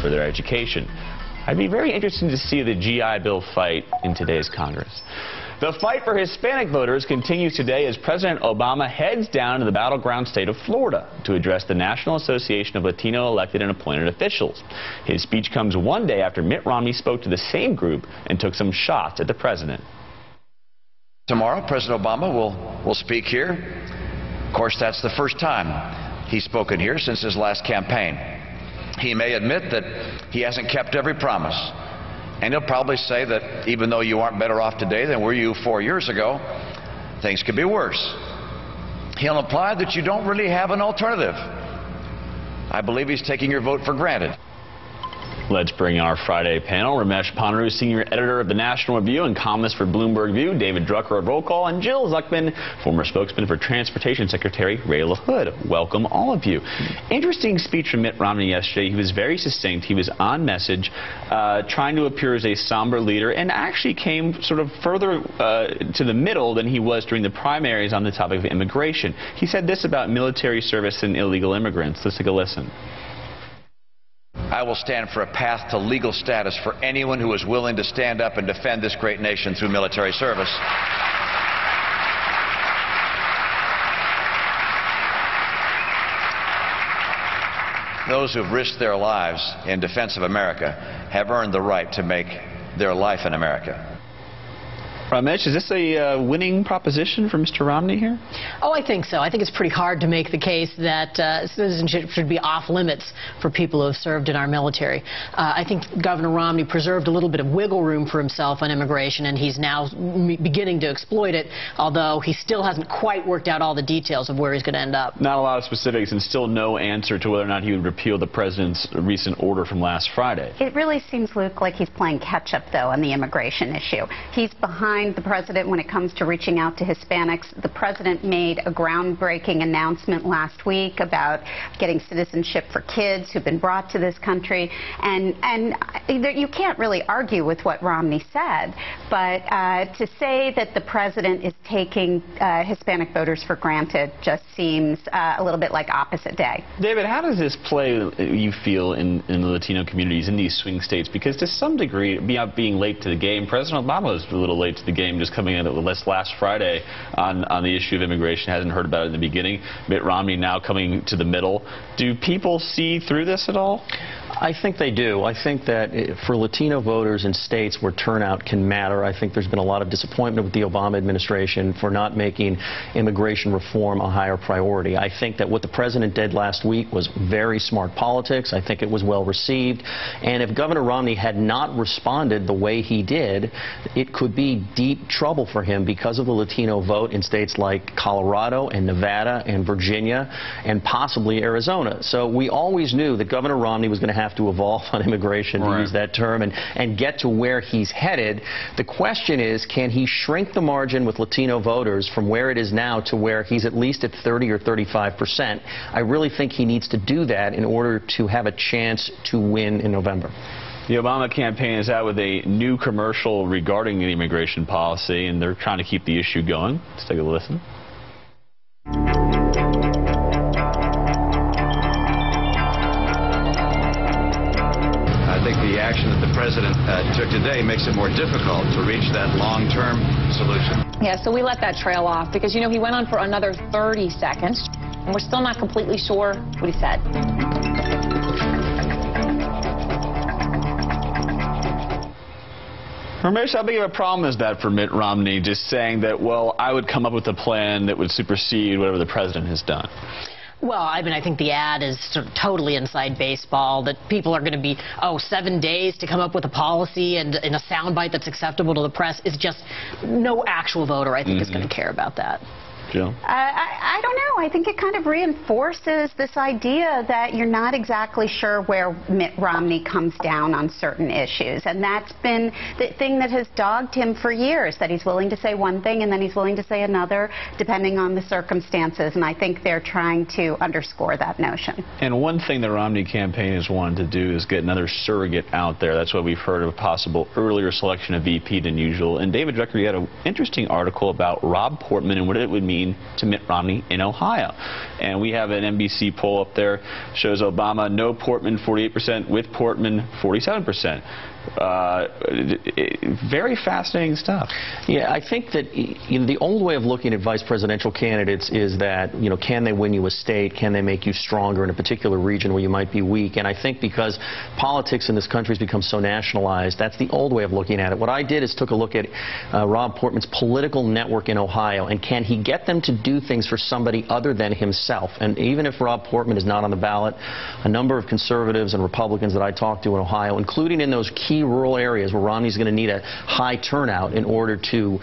for their education. I'd be very interested to see the GI Bill fight in today's Congress. The fight for Hispanic voters continues today as President Obama heads down to the battleground state of Florida to address the National Association of Latino elected and appointed officials. His speech comes one day after Mitt Romney spoke to the same group and took some shots at the president. Tomorrow, President Obama will speak here. Of course, that's the first time he's spoken here since his last campaign. He may admit that he hasn't kept every promise. And he'll probably say that even though you aren't better off today than were you 4 years ago, things could be worse. He'll imply that you don't really have an alternative. I believe he's taking your vote for granted. Let's bring in our Friday panel. Ramesh Ponnuru, senior editor of the National Review and columnist for Bloomberg View, David Drucker of Roll Call, and Jill Zuckman, former spokesman for Transportation Secretary Ray LaHood. Welcome, all of you. Interesting speech from Mitt Romney yesterday. He was very succinct. He was on message, trying to appear as a somber leader, and actually came sort of further to the middle than he was during the primaries on the topic of immigration. He said this about military service and illegal immigrants. Let's take a listen. I will stand for a path to legal status for anyone who is willing to stand up and defend this great nation through military service. Those who have risked their lives in defense of America have earned the right to make their life in America. Ramesh, is this a winning proposition for Mr. Romney here? Oh, I think so. I think it's pretty hard to make the case that citizenship should be off limits for people who have served in our military. I think Governor Romney preserved a little bit of wiggle room for himself on immigration, and he's now beginning to exploit it, although he still hasn't quite worked out all the details of where he's going to end up. Not a lot of specifics, and still no answer to whether or not he would repeal the president's recent order from last Friday. It really seems, Luke, like he's playing catch-up, though, on the immigration issue. He's behind the president when it comes to reaching out to Hispanics. The president made a groundbreaking announcement last week about getting citizenship for kids who've been brought to this country, and you can't really argue with what Romney said, but to say that the president is taking Hispanic voters for granted just seems a little bit like opposite day. David, how does this play, you feel, in the Latino communities in these swing states? Because to some degree, being late to the game, President Obama was a little late to the game, just coming in with this last Friday on the issue of immigration. Hasn't heard about it in the beginning. Mitt Romney now coming to the middle. Do people see through this at all? I think they do. I think that for Latino voters in states where turnout can matter, I think there's been a lot of disappointment with the Obama administration for not making immigration reform a higher priority. I think that what the president did last week was very smart politics. I think it was well received. And if Governor Romney had not responded the way he did, it could be deep trouble for him because of the Latino vote in states like Colorado and Nevada and Virginia and possibly Arizona. So we always knew that Governor Romney was going to have to evolve on immigration, to use that term, and get to where he's headed. The question is, can he shrink the margin with Latino voters from where it is now to where he's at least at 30 or 35%? I really think he needs to do that in order to have a chance to win in November. The Obama campaign is out with a new commercial regarding the immigration policy, and they're trying to keep the issue going. Let's take a listen. I think the action that the president took today makes it more difficult to reach that long-term solution. Yeah, so we let that trail off because, you know, he went on for another 30 seconds, and we're still not completely sure what he said. Ramesh, how big of a problem is that for Mitt Romney, just saying that, well, I would come up with a plan that would supersede whatever the president has done? Well, I mean, I think the ad is sort of totally inside baseball, that people are going to be, 7 days to come up with a policy and in a soundbite that's acceptable to the press is just no actual voter, I think, is going to care about that. Jill? I don't know. I think it kind of reinforces this idea that you're not exactly sure where Mitt Romney comes down on certain issues. And that's been the thing that has dogged him for years, that he's willing to say one thing and then he's willing to say another, depending on the circumstances. And I think they're trying to underscore that notion. And one thing the Romney campaign has wanted to do is get another surrogate out there. That's why we've heard of a possible earlier selection of VP than usual. And David Drucker, you had an interesting article about Rob Portman and what it would mean campaign to Mitt Romney in Ohio. And we have an NBC poll up there, shows Obama no Portman 48%, with Portman 47%. Very fascinating stuff. Yeah, I think that the old way of looking at vice presidential candidates is that, can they win you a state? Can they make you stronger in a particular region where you might be weak? And I think because politics in this country has become so nationalized, that's the old way of looking at it. What I did is took a look at Rob Portman's political network in Ohio, and can he get them to do things for somebody other than himself? And even if Rob Portman is not on the ballot, a number of conservatives and Republicans that I talked to in Ohio, including in those key rural areas where Romney's going to need a high turnout in order to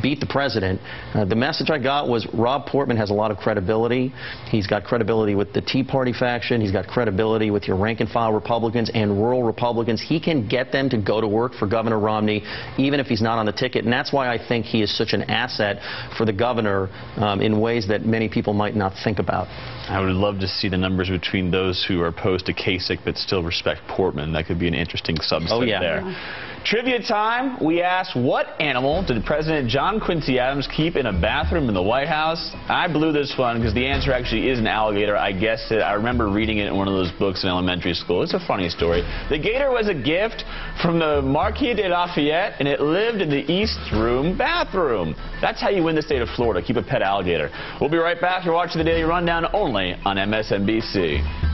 beat the president, the message I got was Rob Portman has a lot of credibility. He's got credibility with the Tea Party faction. He's got credibility with your rank-and-file Republicans and rural Republicans. He can get them to go to work for Governor Romney even if he's not on the ticket, and that's why I think he is such an asset for the governor in ways that many people might not think about. I would love to see the numbers between those who are opposed to Kasich but still respect Portman. That could be an interesting subset there. Trivia time. We asked, what animal did President John Quincy Adams keep in a bathroom in the White House? I blew this one because the answer actually is an alligator. I guessed it. I remember reading it in one of those books in elementary school. It's a funny story. The gator was a gift from the Marquis de Lafayette, and it lived in the East Room bathroom. That's how you win the state of Florida. Keep a pet alligator. We'll be right back. You're watching the Daily Rundown only on MSNBC.